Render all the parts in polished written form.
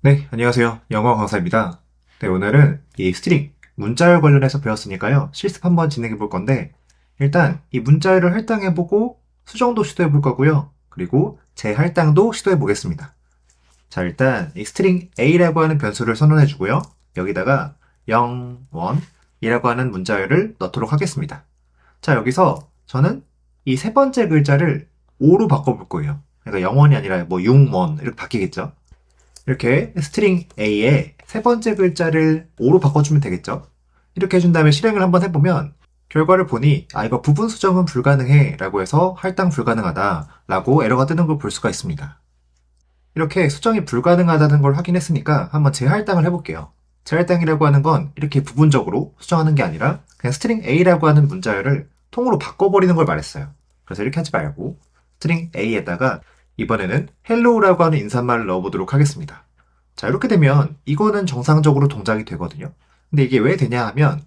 네, 안녕하세요. 영어 강사입니다. 네, 오늘은 이 스트링, 문자열 관련해서 배웠으니까요. 실습 한번 진행해 볼 건데, 일단 이 문자열을 할당해 보고 수정도 시도해 볼 거고요. 그리고 재할당도 시도해 보겠습니다. 자, 일단 이 스트링 A라고 하는 변수를 선언해 주고요. 여기다가 0, 1이라고 하는 문자열을 넣도록 하겠습니다. 자, 여기서 저는 이 세 번째 글자를 5로 바꿔볼 거예요. 그러니까 0원이 아니라 뭐 6, 1 이렇게 바뀌겠죠. 이렇게 스트링 A의 세 번째 글자를 5로 바꿔주면 되겠죠. 이렇게 해준 다음에 실행을 한번 해보면 결과를 보니 이거 부분 수정은 불가능해 라고 해서 할당 불가능하다 라고 에러가 뜨는 걸 볼 수가 있습니다. 이렇게 수정이 불가능하다는 걸 확인했으니까 한번 재할당을 해볼게요. 재할당이라고 하는 건 이렇게 부분적으로 수정하는 게 아니라 그냥 스트링 A라고 하는 문자열을 통으로 바꿔버리는 걸 말했어요. 그래서 이렇게 하지 말고 스트링 A에다가 이번에는 hello라고 하는 인사말을 넣어보도록 하겠습니다. 자, 이렇게 되면 이거는 정상적으로 동작이 되거든요. 근데 이게 왜 되냐 하면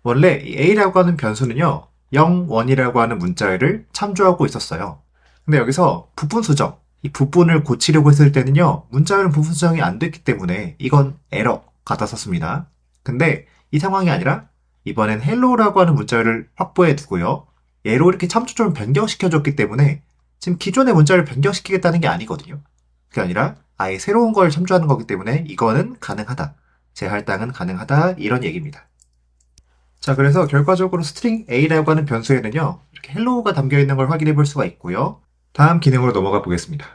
원래 이 a라고 하는 변수는요 0, 1이라고 하는 문자열을 참조하고 있었어요. 근데 여기서 부분 수정, 이 부분을 고치려고 했을 때는요 문자열은 부분 수정이 안 됐기 때문에 이건 에러가 떴었습니다. 근데 이 상황이 아니라 이번엔 hello라고 하는 문자열을 확보해 두고요 얘로 이렇게 참조점을 변경시켜줬기 때문에 지금 기존의 문자를 변경시키겠다는 게 아니거든요. 그게 아니라 아예 새로운 걸 참조하는 거기 때문에 이거는 가능하다. 재할당은 가능하다. 이런 얘기입니다. 자, 그래서 결과적으로 스트링 A라고 하는 변수에는요. 이렇게 hello가 담겨 있는 걸 확인해 볼 수가 있고요. 다음 기능으로 넘어가 보겠습니다.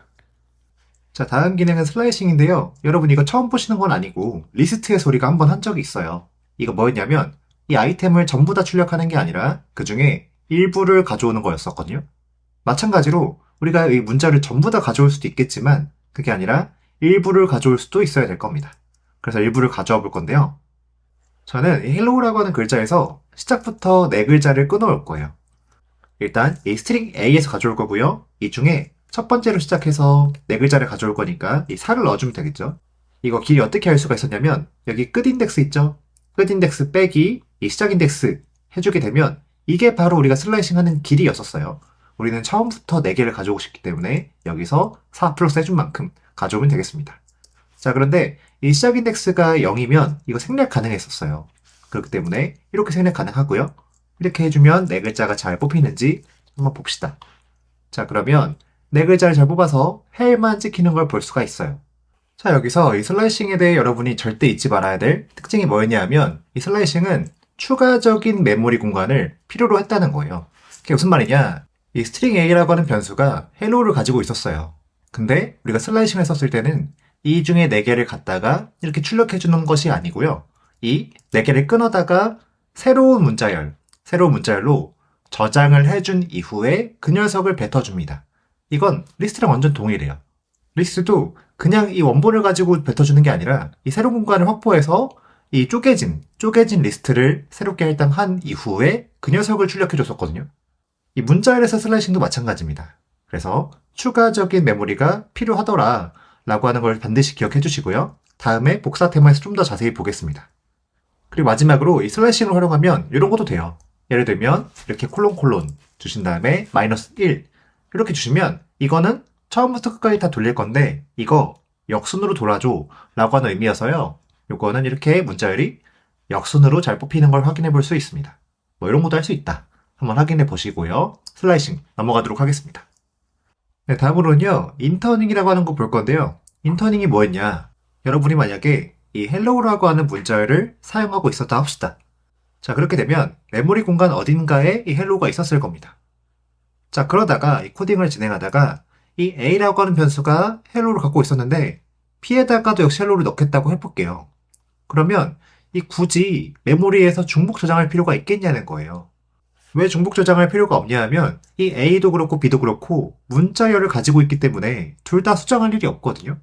자, 다음 기능은 슬라이싱인데요. 여러분 이거 처음 보시는 건 아니고 리스트의 소리가 한번 한 적이 있어요. 이거 뭐였냐면 이 아이템을 전부 다 출력하는 게 아니라 그 중에 일부를 가져오는 거였었거든요. 마찬가지로 우리가 이 문자를 전부 다 가져올 수도 있겠지만 그게 아니라 일부를 가져올 수도 있어야 될 겁니다. 그래서 일부를 가져와 볼 건데요. 저는 이 hello라고 하는 글자에서 시작부터 네 글자를 끊어올 거예요. 일단 이 스트링 A에서 가져올 거고요. 이 중에 첫 번째로 시작해서 네 글자를 가져올 거니까 이 4를 넣어주면 되겠죠. 이거 길이 어떻게 할 수가 있었냐면 여기 끝 인덱스 있죠? 끝 인덱스 빼기 이 시작 인덱스 해주게 되면 이게 바로 우리가 슬라이싱 하는 길이었었어요. 우리는 처음부터 4개를 가져오고 싶기 때문에 여기서 4 플러스 해준 만큼 가져오면 되겠습니다. 자, 그런데 이 시작 인덱스가 0이면 이거 생략 가능했었어요. 그렇기 때문에 이렇게 생략 가능하고요. 이렇게 해주면 4글자가 잘 뽑히는지 한번 봅시다. 자, 그러면 4글자를 잘 뽑아서 헬만 찍히는 걸 볼 수가 있어요. 자, 여기서 이 슬라이싱에 대해 여러분이 절대 잊지 말아야 될 특징이 뭐였냐 하면 이 슬라이싱은 추가적인 메모리 공간을 필요로 했다는 거예요. 그게 무슨 말이냐? 이 string a라고 하는 변수가 hello를 가지고 있었어요. 근데 우리가 슬라이싱을 썼을 때는 이 중에 4개를 갖다가 이렇게 출력해주는 것이 아니고요. 이 4개를 끊어다가 새로운 문자열로 저장을 해준 이후에 그 녀석을 뱉어줍니다. 이건 리스트랑 완전 동일해요. 리스트도 그냥 이 원본을 가지고 뱉어주는 게 아니라 이 새로운 공간을 확보해서 이 쪼개진 리스트를 새롭게 할당한 이후에 그 녀석을 출력해줬었거든요. 이 문자열에서 슬라이싱도 마찬가지입니다. 그래서 추가적인 메모리가 필요하더라 라고 하는 걸 반드시 기억해 주시고요. 다음에 복사 테마에서 좀 더 자세히 보겠습니다. 그리고 마지막으로 이 슬라이싱을 활용하면 이런 것도 돼요. 예를 들면 이렇게 콜론 주신 다음에 마이너스 1 이렇게 주시면 이거는 처음부터 끝까지 다 돌릴 건데 이거 역순으로 돌아줘 라고 하는 의미여서요. 요거는 이렇게 문자열이 역순으로 잘 뽑히는 걸 확인해 볼 수 있습니다. 뭐 이런 것도 할 수 있다. 한번 확인해 보시고요. 슬라이싱 넘어가도록 하겠습니다. 네, 다음으로는요. 인터닝이라고 하는 거 볼 건데요. 인터닝이 뭐였냐? 여러분이 만약에 이 hello라고 하는 문자열을 사용하고 있었다 합시다. 자, 그렇게 되면 메모리 공간 어딘가에 이 hello가 있었을 겁니다. 자, 그러다가 이 코딩을 진행하다가 이 a라고 하는 변수가 hello를 갖고 있었는데 p에다가도 역시 hello를 넣겠다고 해볼게요. 그러면 이 굳이 메모리에서 중복 저장할 필요가 있겠냐는 거예요. 왜 중복 저장할 필요가 없냐 하면 이 A도 그렇고 B도 그렇고 문자열을 가지고 있기 때문에 둘 다 수정할 일이 없거든요.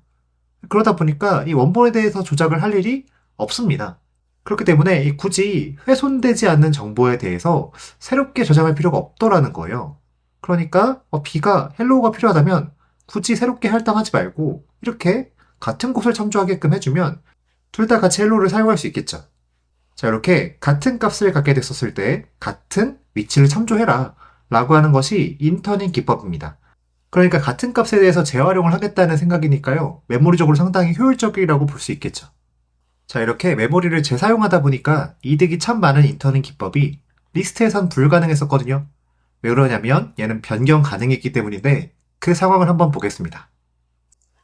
그러다 보니까 이 원본에 대해서 조작을 할 일이 없습니다. 그렇기 때문에 굳이 훼손되지 않는 정보에 대해서 새롭게 저장할 필요가 없더라는 거예요. 그러니까 B가 hello가 필요하다면 굳이 새롭게 할당하지 말고 이렇게 같은 곳을 참조하게끔 해주면 둘 다 같이 hello를 사용할 수 있겠죠. 자, 이렇게 같은 값을 갖게 됐었을 때 같은 위치를 참조해라 라고 하는 것이 인터닝 기법입니다. 그러니까 같은 값에 대해서 재활용을 하겠다는 생각이니까요. 메모리적으로 상당히 효율적이라고 볼 수 있겠죠. 자, 이렇게 메모리를 재사용하다 보니까 이득이 참 많은 인터닝 기법이 리스트에선 불가능했었거든요. 왜 그러냐면 얘는 변경 가능했기 때문인데 그 상황을 한번 보겠습니다.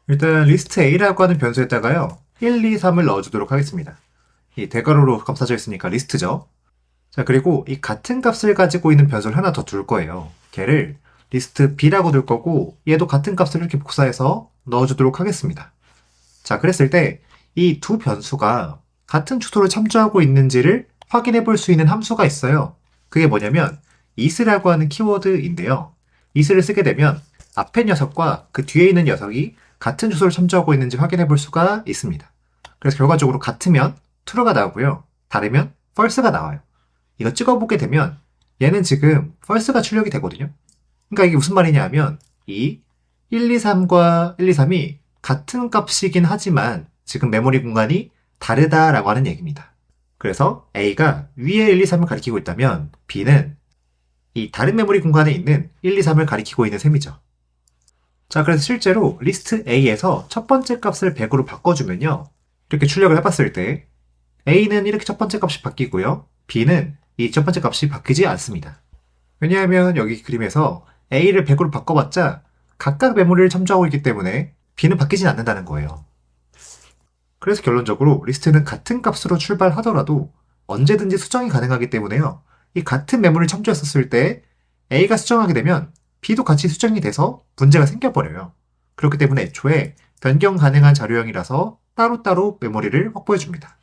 일단 리스트 A라고 하는 변수에다가요. 1, 2, 3을 넣어주도록 하겠습니다. 이 대괄호로 감싸져 있으니까 리스트죠. 자, 그리고 이 같은 값을 가지고 있는 변수를 하나 더 둘 거예요. 걔를 리스트 B라고 둘 거고 얘도 같은 값을 이렇게 복사해서 넣어주도록 하겠습니다. 자, 그랬을 때 이 두 변수가 같은 주소를 참조하고 있는지를 확인해 볼 수 있는 함수가 있어요. 그게 뭐냐면 is라고 하는 키워드인데요. is를 쓰게 되면 앞에 녀석과 그 뒤에 있는 녀석이 같은 주소를 참조하고 있는지 확인해 볼 수가 있습니다. 그래서 결과적으로 같으면 true가 나오고요. 다르면 false가 나와요. 이거 찍어보게 되면 얘는 지금 false가 출력이 되거든요. 그러니까 이게 무슨 말이냐 하면 이 1, 2, 3과 1, 2, 3이 같은 값이긴 하지만 지금 메모리 공간이 다르다라고 하는 얘기입니다. 그래서 A가 위에 1, 2, 3을 가리키고 있다면 B는 이 다른 메모리 공간에 있는 1, 2, 3을 가리키고 있는 셈이죠. 자, 그래서 실제로 리스트 A에서 첫 번째 값을 100으로 바꿔주면요. 이렇게 출력을 해봤을 때 A는 이렇게 첫 번째 값이 바뀌고요. B는 이 첫 번째 값이 바뀌지 않습니다. 왜냐하면 여기 그림에서 A를 100으로 바꿔봤자 각각 메모리를 참조하고 있기 때문에 B는 바뀌진 않는다는 거예요. 그래서 결론적으로 리스트는 같은 값으로 출발하더라도 언제든지 수정이 가능하기 때문에요. 이 같은 메모리를 참조했었을 때 A가 수정하게 되면 B도 같이 수정이 돼서 문제가 생겨버려요. 그렇기 때문에 애초에 변경 가능한 자료형이라서 따로따로 메모리를 확보해줍니다.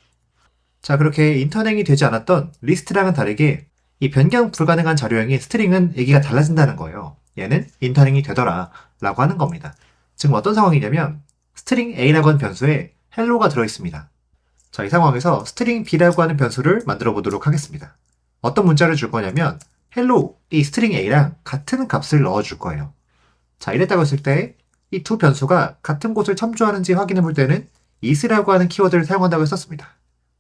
자, 그렇게 인터냉이 되지 않았던 리스트랑은 다르게 이 변경 불가능한 자료형인 스트링은 얘기가 달라진다는 거예요. 얘는 인터냉이 되더라 라고 하는 겁니다. 지금 어떤 상황이냐면 스트링 A라고 하는 변수에 hello가 들어있습니다. 자, 이 상황에서 스트링 B라고 하는 변수를 만들어 보도록 하겠습니다. 어떤 문자를 줄 거냐면 hello, 이 스트링 A랑 같은 값을 넣어줄 거예요. 자, 이랬다고 했을 때 이 두 변수가 같은 곳을 참조하는지 확인해 볼 때는 is라고 하는 키워드를 사용한다고 했었습니다.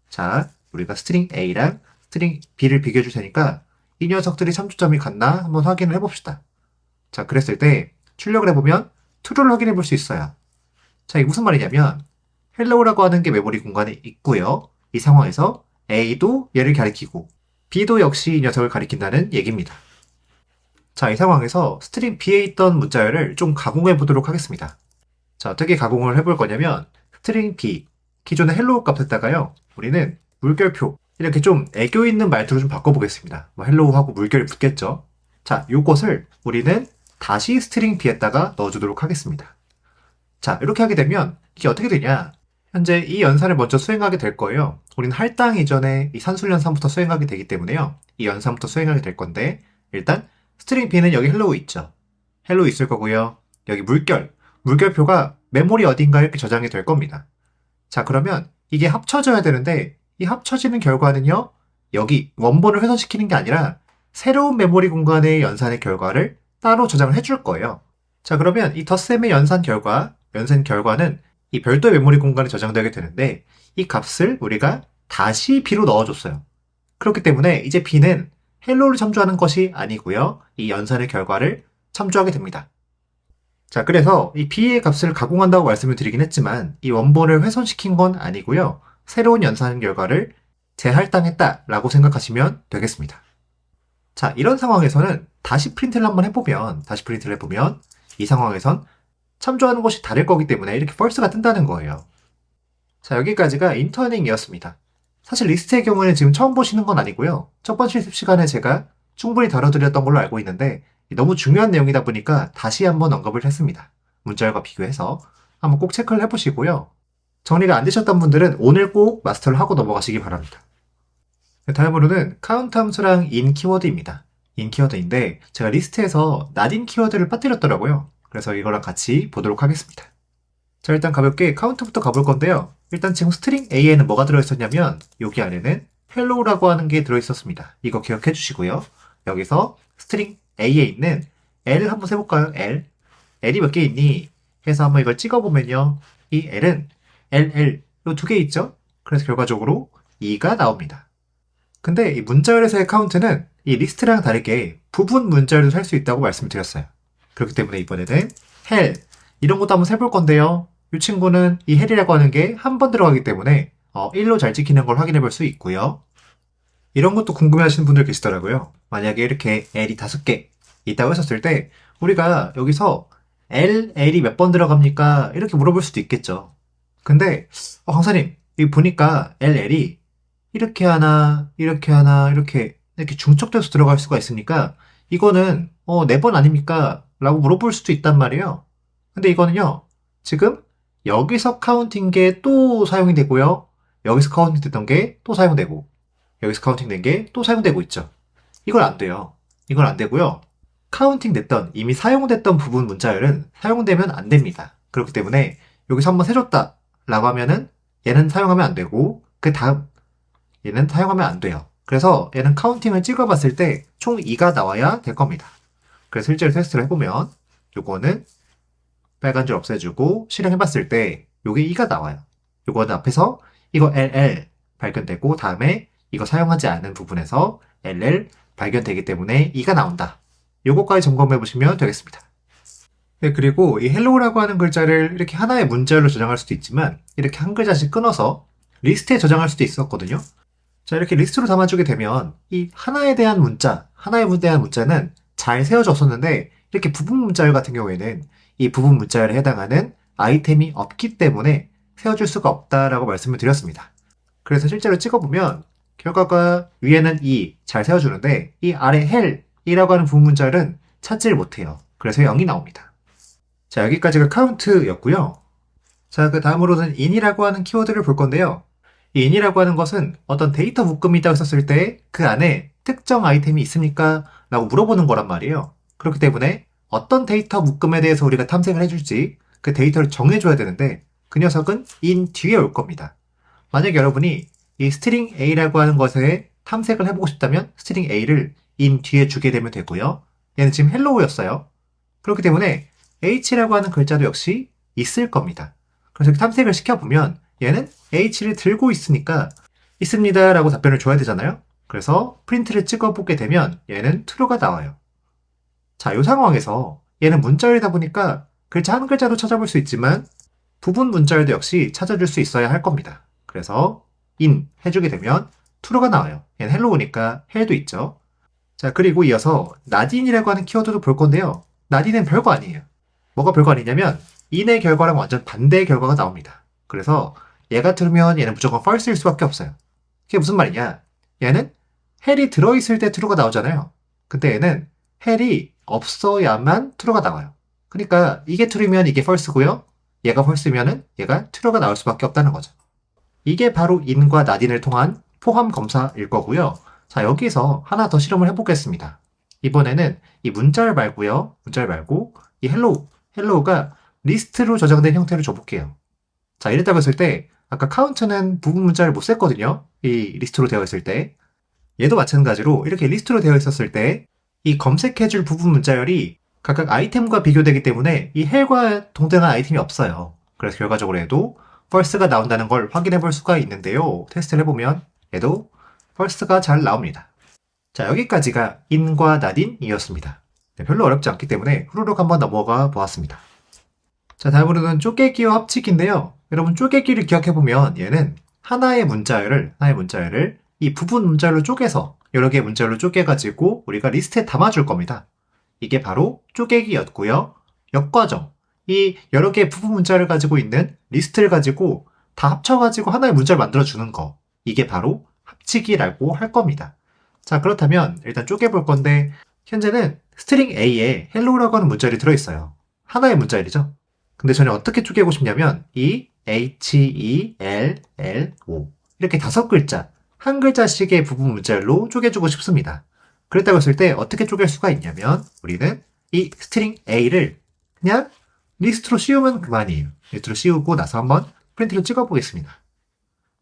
자, 우리가 스트링 A랑 스트링 B를 비교해 줄 테니까 이 녀석들이 참조점이 같나 한번 확인을 해봅시다. 자, 그랬을 때 출력을 해보면 true를 확인해 볼 수 있어요. 자, 이게 무슨 말이냐면 hello라고 하는 게 메모리 공간에 있고요. 이 상황에서 A도 얘를 가리키고 B도 역시 이 녀석을 가리킨다는 얘기입니다. 자, 이 상황에서 스트링 B에 있던 문자열을 좀 가공해 보도록 하겠습니다. 자, 어떻게 가공을 해볼 거냐면 스트링 B, 기존의 hello 값에다가요. 우리는 물결표, 이렇게 좀 애교 있는 말투로 좀 바꿔보겠습니다. 뭐 hello하고 물결이 붙겠죠. 자, 요것을 우리는 다시 스트링 B에다가 넣어주도록 하겠습니다. 자, 이렇게 하게 되면 이게 어떻게 되냐? 현재 이 연산을 먼저 수행하게 될 거예요. 우리는 할당 이전에 이 산술 연산부터 수행하게 되기 때문에요. 이 연산부터 수행하게 될 건데 일단 스트링 B는 여기 hello 있죠. hello 있을 거고요. 여기 물결표가 메모리 어딘가에 이렇게 저장이 될 겁니다. 자, 그러면 이게 합쳐져야 되는데 이 합쳐지는 결과는요. 여기 원본을 훼손시키는 게 아니라 새로운 메모리 공간의 연산의 결과를 따로 저장을 해줄 거예요. 자, 그러면 이 덧셈의 연산 결과는 이 별도의 메모리 공간에 저장되게 되는데 이 값을 우리가 다시 B로 넣어줬어요. 그렇기 때문에 이제 B는 hello를 참조하는 것이 아니고요. 이 연산의 결과를 참조하게 됩니다. 자, 그래서 이 B의 값을 가공한다고 말씀을 드리긴 했지만 이 원본을 훼손시킨 건 아니고요. 새로운 연산 결과를 재할당했다라고 생각하시면 되겠습니다. 자, 이런 상황에서는 다시 프린트를 한번 해보면 이 상황에선 참조하는 것이 다를 거기 때문에 이렇게 false가 뜬다는 거예요. 자, 여기까지가 인터닝이었습니다. 사실 리스트의 경우에는 지금 처음 보시는 건 아니고요. 첫 번째 실습 시간에 제가 충분히 다뤄드렸던 걸로 알고 있는데 너무 중요한 내용이다 보니까 다시 한번 언급을 했습니다. 문자열과 비교해서 한번 꼭 체크를 해보시고요. 정리가 안 되셨던 분들은 오늘 꼭 마스터를 하고 넘어가시기 바랍니다. 다음으로는 카운트 함수랑 in 키워드입니다. in 키워드인데 제가 리스트에서 not in 키워드를 빠뜨렸더라고요. 그래서 이거랑 같이 보도록 하겠습니다. 자, 일단 가볍게 카운트부터 가볼 건데요. 일단 지금 스트링 A에는 뭐가 들어있었냐면 여기 안에는 hello라고 하는 게 들어있었습니다. 이거 기억해 주시고요. 여기서 스트링 A에 있는 L을 한번 세볼까요? L이 몇 개 있니? 해서 한번 이걸 찍어보면요. 이 L은 LL 이 두 개 있죠? 그래서 결과적으로 2가 나옵니다. 근데 이 문자열에서의 카운트는 이 리스트랑 다르게 부분 문자열도 살 수 있다고 말씀드렸어요. 그렇기 때문에 이번에는 헬 이런 것도 한번 세볼 건데요. 이 친구는 이 헬이라고 하는 게 한 번 들어가기 때문에 1로 잘 찍히는 걸 확인해 볼 수 있고요. 이런 것도 궁금해 하시는 분들 계시더라고요. 만약에 이렇게 L이 5개 있다고 했었을 때 우리가 여기서 L이 몇 번 들어갑니까? 이렇게 물어볼 수도 있겠죠. 근데 강사님 여기 보니까 L이 이렇게 하나 이렇게 하나 이렇게 중첩돼서 들어갈 수가 있으니까 이거는 4번 아닙니까? 라고 물어볼 수도 있단 말이에요. 근데 이거는요 지금 여기서 카운팅 게 또 사용이 되고요. 여기서 카운팅 됐던 게 또 사용되고 여기서 카운팅 된 게 또 사용되고 있죠. 이건 안 돼요. 이건 안 되고요. 카운팅 됐던 이미 사용됐던 부분 문자열은 사용되면 안 됩니다. 그렇기 때문에 여기서 한번 세줬다 라고 하면은 얘는 사용하면 안 되고 그 다음 얘는 사용하면 안 돼요. 그래서 얘는 카운팅을 찍어봤을 때 총 2가 나와야 될 겁니다. 그래서 실제로 테스트를 해보면 요거는 빨간 줄 없애주고 실행해봤을 때 요게 2가 나와요. 요거는 앞에서 이거 LL 발견되고 다음에 이거 사용하지 않은 부분에서 LL 발견되기 때문에 2가 나온다. 요거까지 점검해 보시면 되겠습니다. 네, 그리고 이 hello라고 하는 글자를 이렇게 하나의 문자열로 저장할 수도 있지만 이렇게 한 글자씩 끊어서 리스트에 저장할 수도 있었거든요. 자, 이렇게 리스트로 담아주게 되면 이 하나에 대한 문자는 잘 세워졌었는데 이렇게 부분 문자열 같은 경우에는 이 부분 문자열에 해당하는 아이템이 없기 때문에 세워줄 수가 없다라고 말씀을 드렸습니다. 그래서 실제로 찍어보면 결과가 위에는 2 잘 세워주는데 이 아래 헬이라고 하는 부분 문자열은 찾지를 못해요. 그래서 0이 나옵니다. 자, 여기까지가 카운트였고요. 자, 그 다음으로는 in이라고 하는 키워드를 볼 건데요. 이 in이라고 하는 것은 어떤 데이터 묶음이 있다고 했었을 때 그 안에 특정 아이템이 있습니까? 라고 물어보는 거란 말이에요. 그렇기 때문에 어떤 데이터 묶음에 대해서 우리가 탐색을 해줄지 그 데이터를 정해줘야 되는데 그 녀석은 in 뒤에 올 겁니다. 만약 여러분이 이 string a라고 하는 것에 탐색을 해보고 싶다면 string a를 in 뒤에 주게 되면 되고요. 얘는 지금 hello였어요. 그렇기 때문에 h라고 하는 글자도 역시 있을 겁니다. 그래서 탐색을 시켜보면 얘는 h를 들고 있으니까 있습니다 라고 답변을 줘야 되잖아요. 그래서 프린트를 찍어보게 되면 얘는 true가 나와요. 자, 이 상황에서 얘는 문자열이다 보니까 글자 한 글자도 찾아볼 수 있지만 부분 문자열도 역시 찾아줄 수 있어야 할 겁니다. 그래서 in 해주게 되면 true가 나와요. 얘는 hello니까 헬도 있죠. 자, 그리고 이어서 not인이라고 하는 키워드도 볼 건데요. not는 별거 아니에요. 뭐가 별거 아니냐면 in의 결과랑 완전 반대의 결과가 나옵니다. 그래서 얘가 true면 얘는 무조건 false일 수밖에 없어요. 그게 무슨 말이냐? 얘는 헬이 들어있을 때 true가 나오잖아요. 근데 얘는 헬이 없어야만 true가 나와요. 그러니까 이게 true면 이게 false고요. 얘가 false면은 얘가 true가 나올 수밖에 없다는 거죠. 이게 바로 in과 not인을 통한 포함 검사일 거고요. 자, 여기서 하나 더 실험을 해보겠습니다. 이번에는 이 문자열 말고요. 문자열 말고 이 hello가 리스트로 저장된 형태를 줘볼게요. 자, 이랬다고 했을 때 아까 카운트는 부분 문자를 못 셌거든요. 이 리스트로 되어 있을 때. 얘도 마찬가지로 이렇게 리스트로 되어 있었을 때 이 검색해줄 부분 문자열이 각각 아이템과 비교되기 때문에 이 헬과 동등한 아이템이 없어요. 그래서 결과적으로 얘도 false가 나온다는 걸 확인해 볼 수가 있는데요. 테스트를 해보면 얘도 false가 잘 나옵니다. 자, 여기까지가 in과 not인이었습니다. 네, 별로 어렵지 않기 때문에 후루룩 한번 넘어가 보았습니다. 자, 다음으로는 쪼개기와 합치기인데요. 여러분 쪼개기를 기억해보면 얘는 하나의 문자열을 이 부분 문자열로 쪼개서 여러 개의 문자열로 쪼개가지고 우리가 리스트에 담아줄 겁니다. 이게 바로 쪼개기였고요. 역과정, 이 여러 개의 부분 문자를 가지고 있는 리스트를 가지고 다 합쳐가지고 하나의 문자를 만들어주는 거, 이게 바로 합치기라고 할 겁니다. 자, 그렇다면 일단 쪼개볼 건데 현재는 string a에 hello라고 하는 문자열이 들어있어요. 하나의 문자열이죠. 근데 저는 어떻게 쪼개고 싶냐면 이 hello 이렇게 5글자, 한 글자씩의 부분 문자열로 쪼개주고 싶습니다. 그랬다고 했을 때 어떻게 쪼갤 수가 있냐면 우리는 이 string a를 그냥 리스트로 씌우면 그만이에요. 리스트로 씌우고 나서 한번 프린트를 찍어보겠습니다.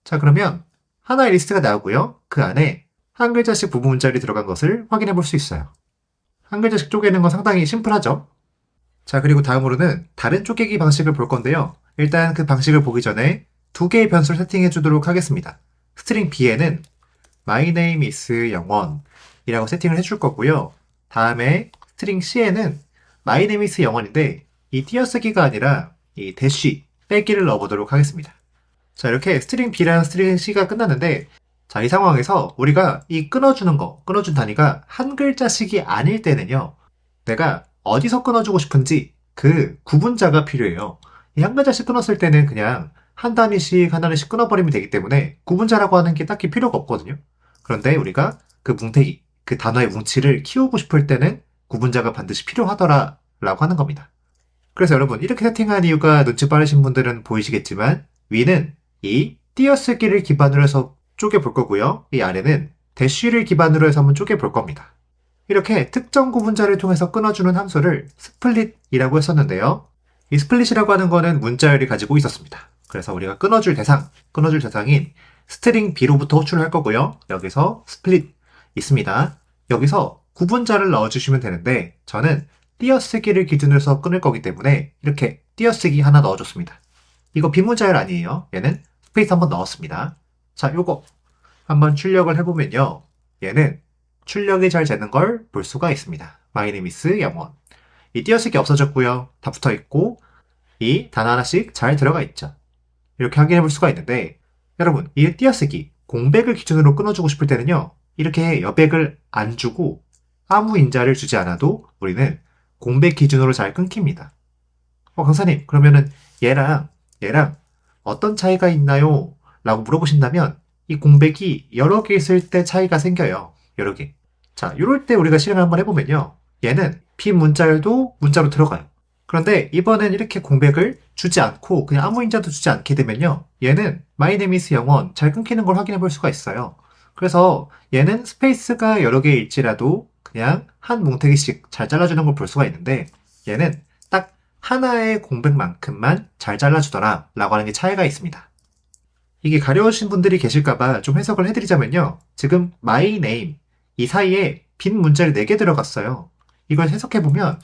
자, 그러면 하나의 리스트가 나오고요. 그 안에 한 글자씩 부분 문자열이 들어간 것을 확인해 볼 수 있어요. 한 글자씩 쪼개는 건 상당히 심플하죠? 자, 그리고 다음으로는 다른 쪼개기 방식을 볼 건데요. 일단 그 방식을 보기 전에 2개의 변수를 세팅해 주도록 하겠습니다. string b에는 my name is 영원 이라고 세팅을 해줄 거고요. 다음에 string c에는 my name is 영원인데 이 띄어쓰기가 아니라 이 대쉬 빼기를 넣어보도록 하겠습니다. 자, 이렇게 스트링 B랑 스트링 C가 끝났는데, 자, 이 상황에서 우리가 이 끊어주는 거, 끊어준 단위가 한 글자씩이 아닐 때는요, 내가 어디서 끊어주고 싶은지 그 구분자가 필요해요. 이 한 글자씩 끊었을 때는 그냥 한 단위씩 한 단위씩 끊어버리면 되기 때문에 구분자라고 하는 게 딱히 필요가 없거든요. 그런데 우리가 그 뭉태기, 그 단어의 뭉치를 키우고 싶을 때는 구분자가 반드시 필요하더라 라고 하는 겁니다. 그래서 여러분, 이렇게 세팅한 이유가 눈치 빠르신 분들은 보이시겠지만 위는 이 띄어쓰기를 기반으로 해서 쪼개볼 거고요. 이 아래는 대쉬를 기반으로 해서 한번 쪼개볼 겁니다. 이렇게 특정 구분자를 통해서 끊어주는 함수를 스플릿이라고 했었는데요. 이 스플릿이라고 하는 거는 문자열이 가지고 있었습니다. 그래서 우리가 끊어줄 대상인 스트링 B로부터 호출을 할 거고요. 여기서 스플릿 있습니다. 여기서 구분자를 넣어주시면 되는데 저는 띄어쓰기를 기준으로 해서 끊을 거기 때문에 이렇게 띄어쓰기 하나 넣어줬습니다. 이거 비문자열 아니에요. 얘는 스페이스 한번 넣었습니다. 자, 요거 한번 출력을 해보면요. 얘는 출력이 잘 되는 걸 볼 수가 있습니다. my name is 영원. 이 띄어쓰기 없어졌고요. 다 붙어있고 이 단어 하나씩 잘 들어가 있죠. 이렇게 확인해 볼 수가 있는데 여러분, 이 띄어쓰기 공백을 기준으로 끊어주고 싶을 때는요. 이렇게 여백을 안 주고 아무 인자를 주지 않아도 우리는 공백 기준으로 잘 끊깁니다. 강사님, 그러면은 얘랑 어떤 차이가 있나요? 라고 물어보신다면 이 공백이 여러 개 있을 때 차이가 생겨요. 여러 개. 자, 이럴 때 우리가 실행을 한번 해보면요. 얘는 비문자열도 문자로 들어가요. 그런데 이번엔 이렇게 공백을 주지 않고 그냥 아무 인자도 주지 않게 되면요. 얘는 my name is 영원 잘 끊기는 걸 확인해 볼 수가 있어요. 그래서 얘는 스페이스가 여러 개일지라도 그냥 한 뭉태기씩 잘 잘라주는 걸 볼 수가 있는데 얘는 딱 하나의 공백만큼만 잘 잘라주더라 라고 하는 게 차이가 있습니다. 이게 가려우신 분들이 계실까봐 좀 해석을 해드리자면요. 지금 my name 이 사이에 빈 문자를 4개 들어갔어요. 이걸 해석해보면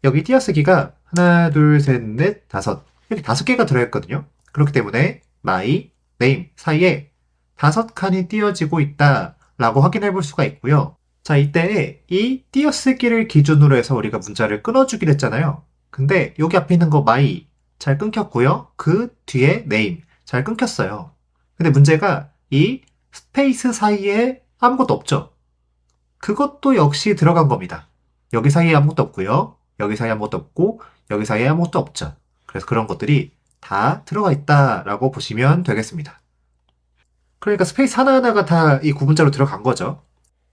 여기 띄어쓰기가 하나, 둘, 셋, 넷, 다섯 이렇게 5개가 들어있거든요. 그렇기 때문에 my name 사이에 5칸이 띄어지고 있다 라고 확인해 볼 수가 있고요. 자, 이때 이 띄어쓰기를 기준으로 해서 우리가 문자를 끊어주기로 했잖아요. 근데 여기 앞에 있는 거 my 잘 끊겼고요. 그 뒤에 name 잘 끊겼어요. 근데 문제가 이 스페이스 사이에 아무것도 없죠. 그것도 역시 들어간 겁니다. 여기 사이에 아무것도 없고요. 여기 사이에 아무것도 없고 여기 사이에 아무것도 없죠. 그래서 그런 것들이 다 들어가 있다라고 보시면 되겠습니다. 그러니까 스페이스 하나하나가 다 이 구분자로 들어간 거죠.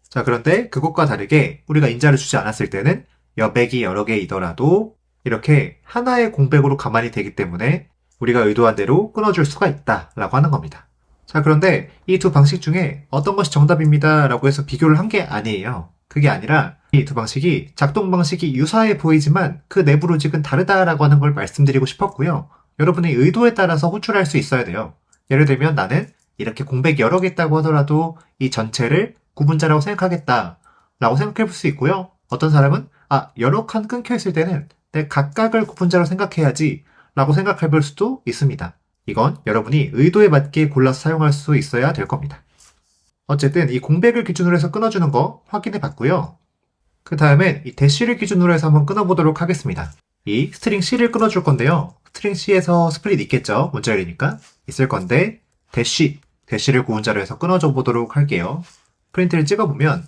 자, 그런데 그것과 다르게 우리가 인자를 주지 않았을 때는 여백이 여러 개이더라도 이렇게 하나의 공백으로 가만히 되기 때문에 우리가 의도한 대로 끊어줄 수가 있다라고 하는 겁니다. 자, 그런데 이 두 방식 중에 어떤 것이 정답입니다 라고 해서 비교를 한 게 아니에요. 그게 아니라 이 두 방식이 작동 방식이 유사해 보이지만 그 내부 로직은 다르다라고 하는 걸 말씀드리고 싶었고요. 여러분의 의도에 따라서 호출할 수 있어야 돼요. 예를 들면 나는 이렇게 공백이 여러 개 있다고 하더라도 이 전체를 구분자라고 생각하겠다 라고 생각해 볼 수 있고요. 어떤 사람은 여러 칸 끊겨 있을 때는 내 각각을 구분자로 생각해야지 라고 생각해 볼 수도 있습니다. 이건 여러분이 의도에 맞게 골라서 사용할 수 있어야 될 겁니다. 어쨌든 이 공백을 기준으로 해서 끊어주는 거 확인해 봤고요. 그 다음엔 이 대쉬를 기준으로 해서 한번 끊어보도록 하겠습니다. 이 스트링 C를 끊어줄 건데요. 스트링 C에서 스플릿 있겠죠? 문자열이니까 있을 건데 대쉬를 구분자로 해서 끊어줘 보도록 할게요. 프린트를 찍어보면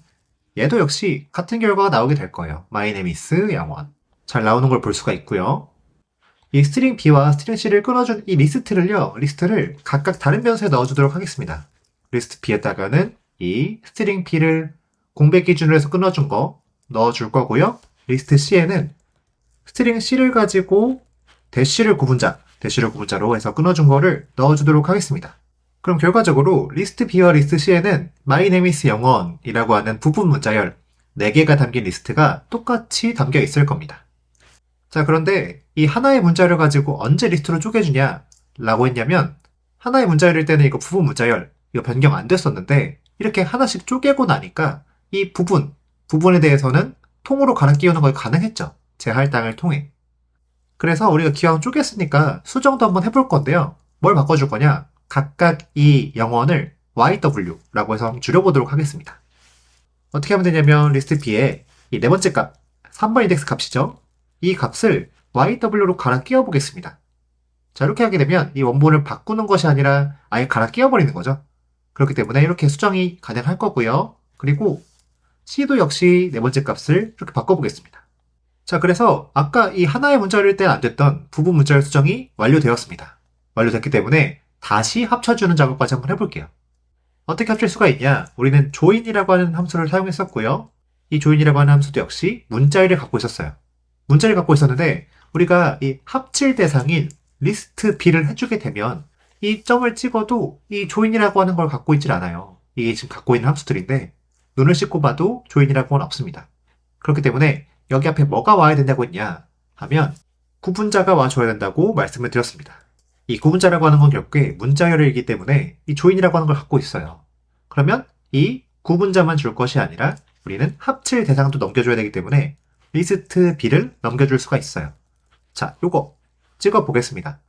얘도 역시 같은 결과가 나오게 될 거예요. my name is 영원 잘 나오는 걸 볼 수가 있고요. 이 스트링 B와 스트링 C를 끊어준 이 리스트를 각각 다른 변수에 넣어주도록 하겠습니다. 리스트 B에다가는 이 스트링 B를 공백 기준으로 해서 끊어준 거 넣어줄 거고요. 리스트 C에는 스트링 C를 가지고 대쉬를 구분자로 해서 끊어준 거를 넣어주도록 하겠습니다. 그럼 결과적으로 리스트 B와 리스트 C에는 my name is 영원이라고 하는 부분 문자열 4개가 담긴 리스트가 똑같이 담겨 있을 겁니다. 자, 그런데 이 하나의 문자열을 가지고 언제 리스트로 쪼개주냐 라고 했냐면 하나의 문자열일 때는 이거 부분 문자열 이거 변경 안 됐었는데 이렇게 하나씩 쪼개고 나니까 이 부분에 대해서는 통으로 갈아 끼우는 거 가능했죠. 제 할당을 통해. 그래서 우리가 기왕 쪼갰으니까 수정도 한번 해볼 건데요. 뭘 바꿔줄 거냐? 각각 이 영원을 YW라고 해서 한번 줄여보도록 하겠습니다. 어떻게 하면 되냐면 리스트 B에 이 네 번째 값, 3번 인덱스 값이죠. 이 값을 YW로 갈아 끼워 보겠습니다. 자, 이렇게 하게 되면 이 원본을 바꾸는 것이 아니라 아예 갈아 끼워 버리는 거죠. 그렇기 때문에 이렇게 수정이 가능할 거고요. 그리고 C도 역시 네 번째 값을 이렇게 바꿔보겠습니다. 자, 그래서 아까 이 하나의 문자열일 때는 안 됐던 부분 문자열 수정이 완료되었습니다. 완료됐기 때문에 다시 합쳐주는 작업까지 한번 해볼게요. 어떻게 합칠 수가 있냐? 우리는 join이라고 하는 함수를 사용했었고요. 이 join이라고 하는 함수도 역시 문자열을 갖고 있었어요. 문자열을 갖고 있었는데 우리가 이 합칠 대상인 리스트 B를 해주게 되면 이 점을 찍어도 이 join이라고 하는 걸 갖고 있질 않아요. 이게 지금 갖고 있는 함수들인데 눈을 씻고 봐도 join이라고 는 없습니다. 그렇기 때문에 여기 앞에 뭐가 와야 된다고 했냐 하면 구분자가 와줘야 된다고 말씀을 드렸습니다. 이 구분자라고 하는 건 결국에 문자열이기 때문에 이 join이라고 하는 걸 갖고 있어요. 그러면 이 구분자만 줄 것이 아니라 우리는 합칠 대상도 넘겨줘야 되기 때문에 리스트 B를 넘겨줄 수가 있어요. 자, 요거 찍어 보겠습니다.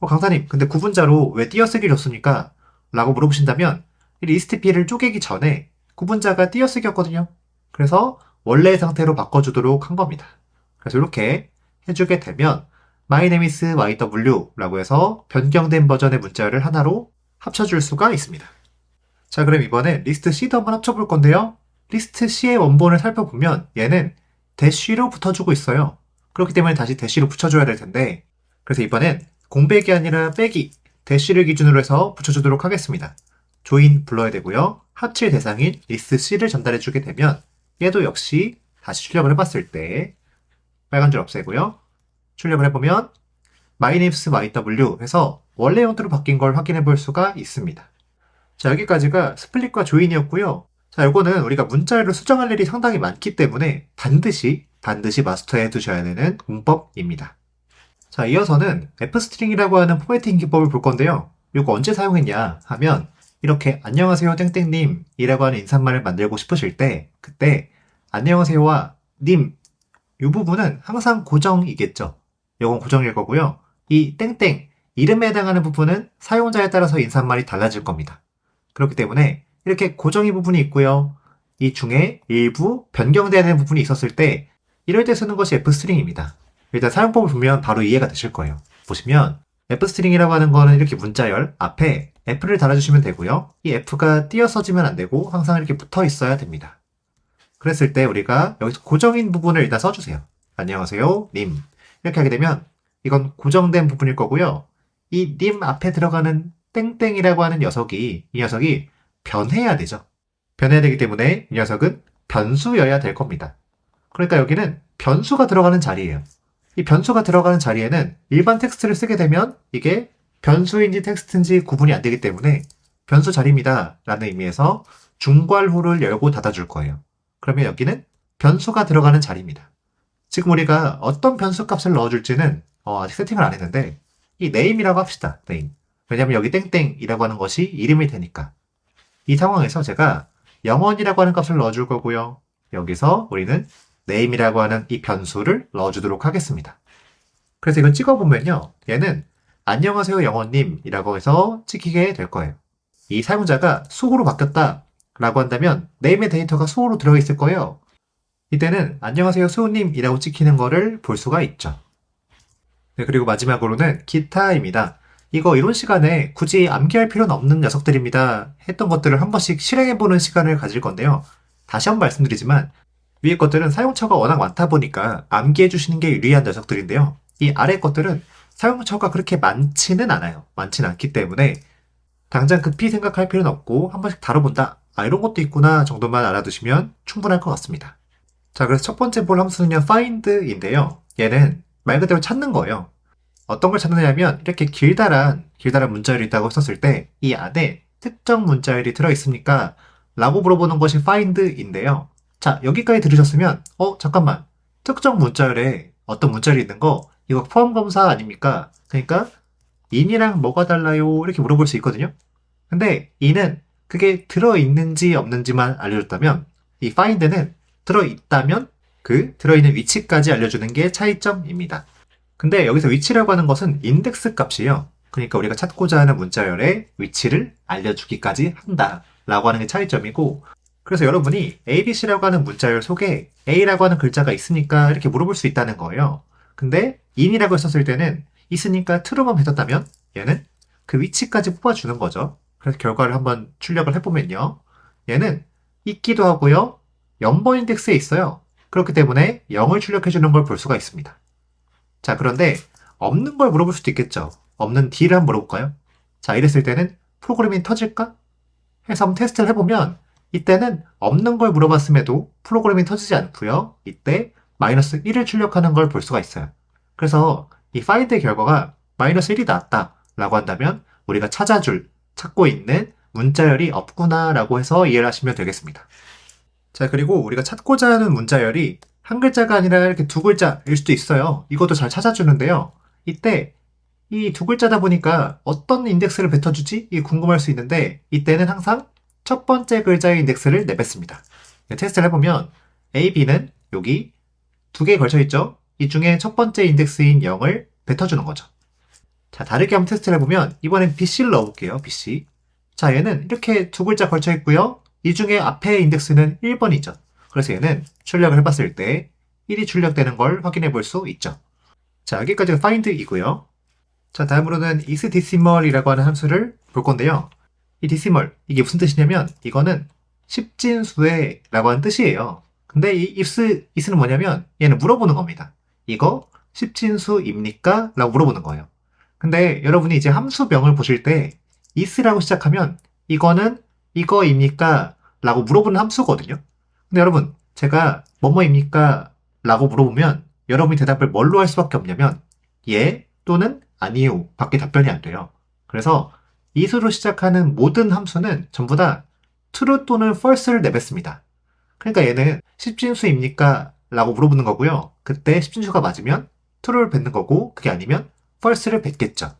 강사님, 근데 구분자로 왜 띄어쓰기 줬습니까? 라고 물어보신다면 이 리스트 B를 쪼개기 전에 구분자가 띄어쓰기였거든요. 그래서 원래의 상태로 바꿔주도록 한 겁니다. 그래서 이렇게 해주게 되면 My name is YW 라고 해서 변경된 버전의 문자열을 하나로 합쳐줄 수가 있습니다. 자, 그럼 이번에 리스트 C도 한번 합쳐볼 건데요. 리스트 C의 원본을 살펴보면 얘는 대쉬로 붙어주고 있어요. 그렇기 때문에 다시 대쉬로 붙여줘야 될 텐데 그래서 이번엔 공백이 아니라 빼기, 대쉬를 기준으로 해서 붙여주도록 하겠습니다. join 불러야 되고요. 합칠 대상인 리스트 C를 전달해주게 되면 얘도 역시 다시 출력을 해봤을 때 빨간 줄 없애고요. 출력을 해보면 My name is YW 해서 원래 형태로 바뀐 걸 확인해 볼 수가 있습니다. 자, 여기까지가 스플릿과 조인이었고요. 자, 요거는 우리가 문자열을 수정할 일이 상당히 많기 때문에 반드시 마스터해 두셔야 되는 문법입니다. 자, 이어서는 fstring이라고 하는 포매팅 기법을 볼 건데요. 요거 언제 사용했냐 하면 이렇게 안녕하세요 땡땡님 이라고 하는 인사말을 만들고 싶으실 때 그때 안녕하세요와 님 이 부분은 항상 고정이겠죠. 요건 고정일 거고요. 이 땡땡 이름에 해당하는 부분은 사용자에 따라서 인사말이 달라질 겁니다. 그렇기 때문에 이렇게 고정의 부분이 있고요. 이 중에 일부 변경되어야 되는 부분이 있었을 때 이럴 때 쓰는 것이 fstring입니다. 일단 사용법을 보면 바로 이해가 되실 거예요. 보시면 fstring이라고 하는 거는 이렇게 문자열 앞에 f를 달아주시면 되고요. 이 f가 띄어서지면 안 되고 항상 이렇게 붙어 있어야 됩니다. 그랬을 때 우리가 여기서 고정인 부분을 일단 써주세요. 안녕하세요 님 이렇게 하게 되면 이건 고정된 부분일 거고요. 이 님 앞에 들어가는 땡땡이라고 하는 이 녀석이 변해야 되죠. 변해야 되기 때문에 이 녀석은 변수여야 될 겁니다. 그러니까 여기는 변수가 들어가는 자리예요. 이 변수가 들어가는 자리에는 일반 텍스트를 쓰게 되면 이게 변수인지 텍스트인지 구분이 안 되기 때문에 변수 자리입니다 라는 의미에서 중괄호를 열고 닫아줄 거예요. 그러면 여기는 변수가 들어가는 자리입니다. 지금 우리가 어떤 변수 값을 넣어줄지는 아직 세팅을 안 했는데 이 name이라고 합시다. name. 왜냐면 여기 땡땡이라고 하는 것이 이름이 되니까. 이 상황에서 제가 영원이라고 하는 값을 넣어줄 거고요. 여기서 우리는 name이라고 하는 이 변수를 넣어주도록 하겠습니다. 그래서 이건 찍어보면요. 얘는 안녕하세요 영원님이라고 해서 찍히게 될 거예요. 이 사용자가 수호로 바뀌었다 라고 한다면 name의 데이터가 수호로 들어있을 거예요. 이때는 안녕하세요 수호님이라고 찍히는 거를 볼 수가 있죠. 네, 그리고 마지막으로는 기타입니다. 이거 이론 시간에 굳이 암기할 필요는 없는 녀석들입니다. 했던 것들을 한 번씩 실행해보는 시간을 가질 건데요. 다시 한번 말씀드리지만 위에 것들은 사용처가 워낙 많다 보니까 암기해주시는 게 유리한 녀석들인데요. 이 아래 것들은 사용처가 그렇게 많지는 않아요. 많지는 않기 때문에 당장 급히 생각할 필요는 없고 한 번씩 다뤄본다. 이런 것도 있구나 정도만 알아두시면 충분할 것 같습니다. 자, 그래서 첫 번째 볼 함수는요, find인데요. 얘는 말 그대로 찾는 거예요. 어떤 걸 찾느냐면 이렇게 길다란 문자열이 있다고 썼을 때 이 안에 특정 문자열이 들어있습니까? 라고 물어보는 것이 find인데요. 자, 여기까지 들으셨으면 잠깐만, 특정 문자열에 어떤 문자열이 있는 거 이거 포함 검사 아닙니까? 그러니까 in이랑 뭐가 달라요? 이렇게 물어볼 수 있거든요. 근데 in은 그게 들어있는지 없는지만 알려줬다면 이 find는 들어있다면 그 들어있는 위치까지 알려주는 게 차이점입니다. 근데 여기서 위치라고 하는 것은 인덱스 값이에요. 그러니까 우리가 찾고자 하는 문자열의 위치를 알려주기까지 한다 라고 하는 게 차이점이고, 그래서 여러분이 ABC라고 하는 문자열 속에 A라고 하는 글자가 있으니까 이렇게 물어볼 수 있다는 거예요. 근데 in이라고 했었을 때는 있으니까 true만 뱉었다면 얘는 그 위치까지 뽑아주는 거죠. 그래서 결과를 한번 출력을 해보면요. 얘는 있기도 하고요. 0번 인덱스에 있어요. 그렇기 때문에 0을 출력해주는 걸 볼 수가 있습니다. 자, 그런데 없는 걸 물어볼 수도 있겠죠. 없는 D를 한번 물어볼까요? 자, 이랬을 때는 프로그램이 터질까? 해서 한번 테스트를 해보면 이때는 없는 걸 물어봤음에도 프로그램이 터지지 않고요. 이때 마이너스 1을 출력하는 걸 볼 수가 있어요. 그래서 이 find의 결과가 마이너스 1이 나왔다 라고 한다면 우리가 찾고 있는 문자열이 없구나 라고 해서 이해를 하시면 되겠습니다. 자, 그리고 우리가 찾고자 하는 문자열이 한 글자가 아니라 이렇게 두 글자일 수도 있어요. 이것도 잘 찾아주는데요. 이때 이 두 글자다 보니까 어떤 인덱스를 뱉어주지? 이게 궁금할 수 있는데 이때는 항상 첫 번째 글자의 인덱스를 내뱉습니다. 테스트를 해보면 A, B는 여기 두 개 걸쳐있죠? 이 중에 첫 번째 인덱스인 0을 뱉어주는 거죠. 자, 다르게 한번 테스트를 해보면 이번엔 BC를 넣어볼게요. BC. 자, 얘는 이렇게 두 글자 걸쳐있고요. 이 중에 앞에 인덱스는 1번이죠. 그래서 얘는 출력을 해봤을 때 1이 출력되는 걸 확인해 볼 수 있죠. 자, 여기까지가 find이고요. 자, 다음으로는 isDecimal이라고 하는 함수를 볼 건데요. 이 decimal, 이게 무슨 뜻이냐면 이거는 십진수의 라고 하는 뜻이에요. 근데 이 is는 뭐냐면 얘는 물어보는 겁니다. 이거 십진수입니까? 라고 물어보는 거예요. 근데 여러분이 이제 함수명을 보실 때 is라고 시작하면 이거는 이거입니까? 라고 물어보는 함수거든요. 근데 여러분, 제가 뭐뭐입니까? 라고 물어보면 여러분이 대답을 뭘로 할 수밖에 없냐면 예 또는 아니요 밖에 답변이 안 돼요. 그래서 is로 시작하는 모든 함수는 전부 다 true 또는 false를 내뱉습니다. 그러니까 얘는 십진수입니까? 라고 물어보는 거고요. 그때 십진수가 맞으면 true를 뱉는 거고 그게 아니면 false를 뱉겠죠.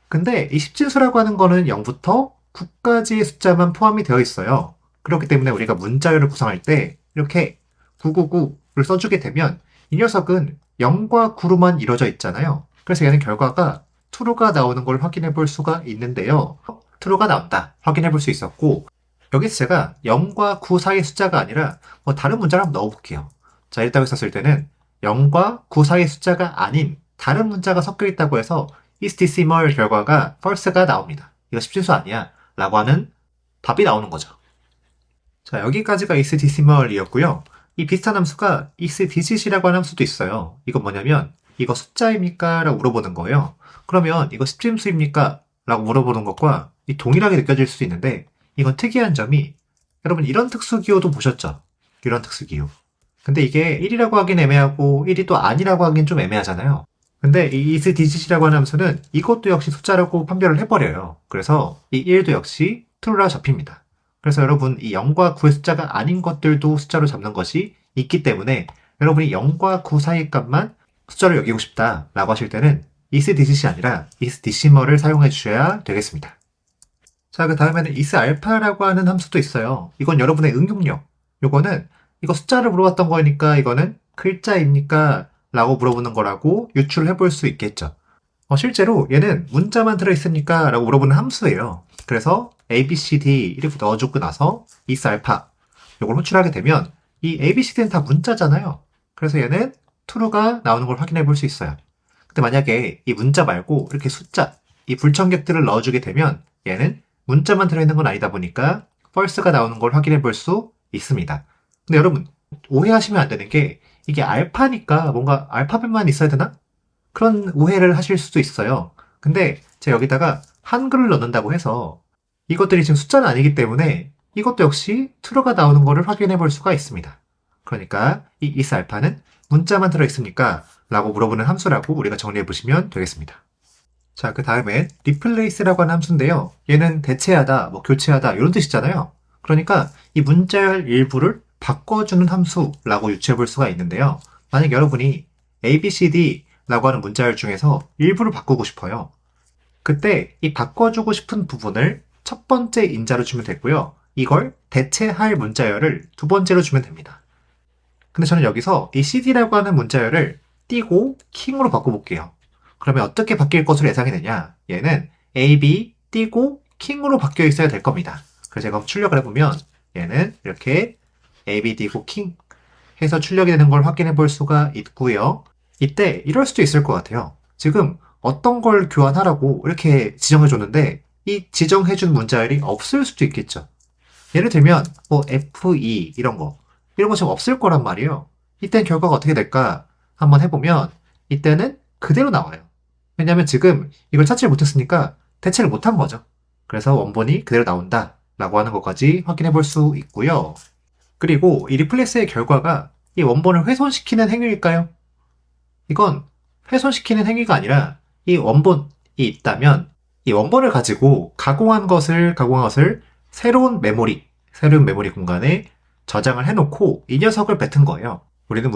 근데 이 십진수라고 하는 거는 0부터 9까지의 숫자만 포함이 되어 있어요. 그렇기 때문에 우리가 문자열을 구성할 때 이렇게 999를 써주게 되면 이 녀석은 0과 9로만 이루어져 있잖아요. 그래서 얘는 결과가 true가 나오는 걸 확인해 볼 수가 있는데요. true가 나온다 확인해 볼 수 있었고 여기서 제가 0과 9 사이의 숫자가 아니라 다른 문자를 한번 넣어볼게요. 자, 이랬다고 했었을 때는 0과 9 사이의 숫자가 아닌 다른 문자가 섞여 있다고 해서 isDecimal 결과가 false가 나옵니다. 이거 십진수 아니야 라고 하는 답이 나오는 거죠. 자, 여기까지가 isDecimal이었고요. 이 비슷한 함수가 isDigit이라고 하는 함수도 있어요. 이건 뭐냐면 이거 숫자입니까? 라고 물어보는 거예요. 그러면 이거 십진수입니까? 라고 물어보는 것과 동일하게 느껴질 수 있는데 이건 특이한 점이 여러분 이런 특수기호도 보셨죠? 이런 특수기호. 근데 이게 1이라고 하긴 애매하고 1이 또 아니라고 하긴 좀 애매하잖아요. 근데 이 isDigit이라고 하는 함수는 이것도 역시 숫자라고 판별을 해버려요. 그래서 이 1도 역시 true라 잡힙니다. 그래서 여러분 이 0과 9의 숫자가 아닌 것들도 숫자로 잡는 것이 있기 때문에 여러분이 0과 9 사이 값만 숫자로 여기고 싶다 라고 하실 때는 isDigit이 아니라 isDecimal을 사용해 주셔야 되겠습니다. 자, 그 다음에는 isAlpha라고 하는 함수도 있어요. 이건 여러분의 응용력. 요거는 이거 숫자를 물어봤던 거니까 이거는 글자입니까? 라고 물어보는 거라고 유출해 볼 수 있겠죠. 실제로 얘는 문자만 들어있습니까? 라고 물어보는 함수예요. 그래서 A, B, C, D 이렇게 넣어주고 나서 isAlpha 요걸 호출하게 되면 이 A, B, C, D는 다 문자잖아요. 그래서 얘는 true가 나오는 걸 확인해 볼 수 있어요. 근데 만약에 이 문자 말고 이렇게 숫자, 이 불청객들을 넣어주게 되면 얘는 문자만 들어있는 건 아니다 보니까 false가 나오는 걸 확인해 볼 수 있습니다. 근데 여러분 오해하시면 안 되는 게 이게 알파니까 뭔가 알파벳만 있어야 되나? 그런 오해를 하실 수도 있어요. 근데 제가 여기다가 한글을 넣는다고 해서 이것들이 지금 숫자는 아니기 때문에 이것도 역시 true가 나오는 거를 확인해 볼 수가 있습니다. 그러니까 이 isAlpha는 문자만 들어있습니까? 라고 물어보는 함수라고 우리가 정리해 보시면 되겠습니다. 자, 그 다음에 replace라고 하는 함수인데요. 얘는 대체하다, 교체하다 이런 뜻이잖아요. 그러니까 이 문자열 일부를 바꿔주는 함수라고 유추해 볼 수가 있는데요. 만약 여러분이 A, B, C, D 라고 하는 문자열 중에서 일부를 바꾸고 싶어요. 그때 이 바꿔주고 싶은 부분을 첫 번째 인자로 주면 되고요. 이걸 대체할 문자열을 두 번째로 주면 됩니다. 근데 저는 여기서 이 CD라고 하는 문자열을 띄고 킹으로 바꿔볼게요. 그러면 어떻게 바뀔 것으로 예상이 되냐? 얘는 A, B 띄고 킹으로 바뀌어 있어야 될 겁니다. 그래서 제가 출력을 해보면 얘는 이렇게 A, B 띄고 킹 해서 출력이 되는 걸 확인해 볼 수가 있고요. 이때 이럴 수도 있을 것 같아요. 지금 어떤 걸 교환하라고 이렇게 지정해줬는데 이 지정해준 문자열이 없을 수도 있겠죠. 예를 들면 뭐 F2 이런 거 지금 없을 거란 말이에요. 이때는 결과가 어떻게 될까 한번 해보면 이때는 그대로 나와요. 왜냐하면 지금 이걸 찾지 못했으니까 대체를 못한 거죠. 그래서 원본이 그대로 나온다 라고 하는 것까지 확인해 볼 수 있고요. 그리고 이 리플레스의 결과가 이 원본을 훼손시키는 행위일까요? 이건 훼손시키는 행위가 아니라 이 원본이 있다면 이 원본을 가지고 가공한 것을 새로운 메모리 공간에 저장을 해놓고 이 녀석을 뱉은 거예요. 우리는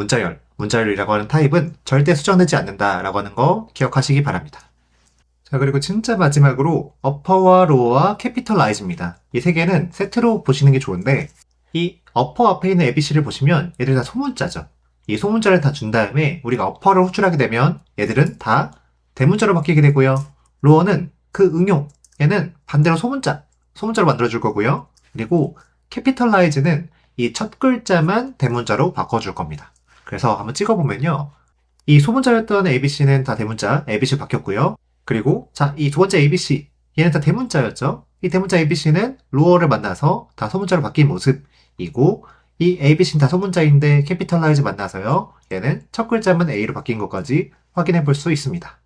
문자열이라고 하는 타입은 절대 수정되지 않는다라고 하는 거 기억하시기 바랍니다. 자, 그리고 진짜 마지막으로 어퍼와 로어와 캐피털라이즈입니다. 이 세 개는 세트로 보시는 게 좋은데 이 어퍼 앞에 있는 ABC를 보시면 얘들 다 소문자죠. 이 소문자를 다 준 다음에 우리가 어퍼를 호출하게 되면 얘들은 다 대문자로 바뀌게 되고요. 로어는 그 응용, 얘는 반대로 소문자로 만들어줄 거고요. 그리고 캐피털라이즈는 이 첫 글자만 대문자로 바꿔줄 겁니다. 그래서 한번 찍어보면요. 이 소문자였던 ABC는 다 대문자, ABC 바뀌었고요. 그리고 자, 이 두 번째 ABC, 얘는 다 대문자였죠. 이 대문자 ABC는 로어를 만나서 다 소문자로 바뀐 모습이고 이 ABC는 다 소문자인데 캐피털라이즈 만나서요. 얘는 첫 글자만 A로 바뀐 것까지 확인해 볼 수 있습니다.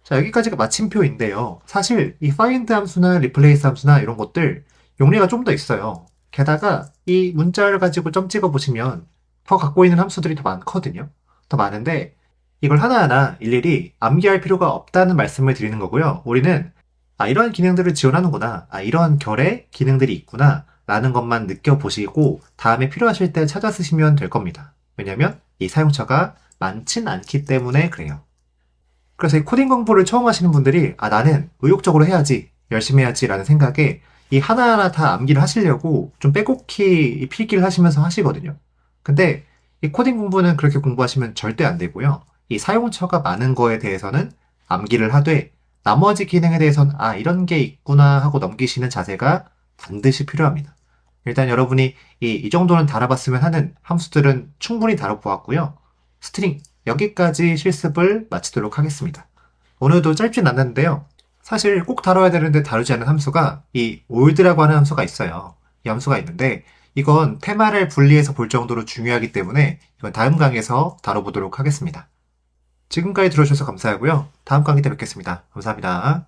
자, 여기까지가 마침표인데요. 사실 이 find 함수나 replace 함수나 이런 것들 용례가 좀 더 있어요. 게다가 이 문자를 가지고 점 찍어 보시면 더 갖고 있는 함수들이 더 많거든요. 더 많은데 이걸 하나하나 일일이 암기할 필요가 없다는 말씀을 드리는 거고요. 우리는 이런 기능들을 지원하는구나. 이런 결의 기능들이 있구나. 라는 것만 느껴보시고 다음에 필요하실 때 찾아 쓰시면 될 겁니다. 왜냐면 이 사용처가 많진 않기 때문에 그래요. 그래서 이 코딩 공부를 처음 하시는 분들이 나는 의욕적으로 해야지, 열심히 해야지 라는 생각에 이 하나하나 다 암기를 하시려고 좀 빼곡히 필기를 하시면서 하시거든요. 근데 이 코딩 공부는 그렇게 공부하시면 절대 안 되고요. 이 사용처가 많은 거에 대해서는 암기를 하되 나머지 기능에 대해서는 이런 게 있구나 하고 넘기시는 자세가 반드시 필요합니다. 일단 여러분이 이 정도는 다뤄봤으면 하는 함수들은 충분히 다뤄보았고요. 스트링 여기까지 실습을 마치도록 하겠습니다. 오늘도 짧진 않는데요. 사실 꼭 다뤄야 되는데 다루지 않은 함수가 이 old라고 하는 함수가 있어요. 이 함수가 있는데 이건 테마를 분리해서 볼 정도로 중요하기 때문에 이건 다음 강의에서 다뤄보도록 하겠습니다. 지금까지 들어주셔서 감사하고요. 다음 강의 때 뵙겠습니다. 감사합니다.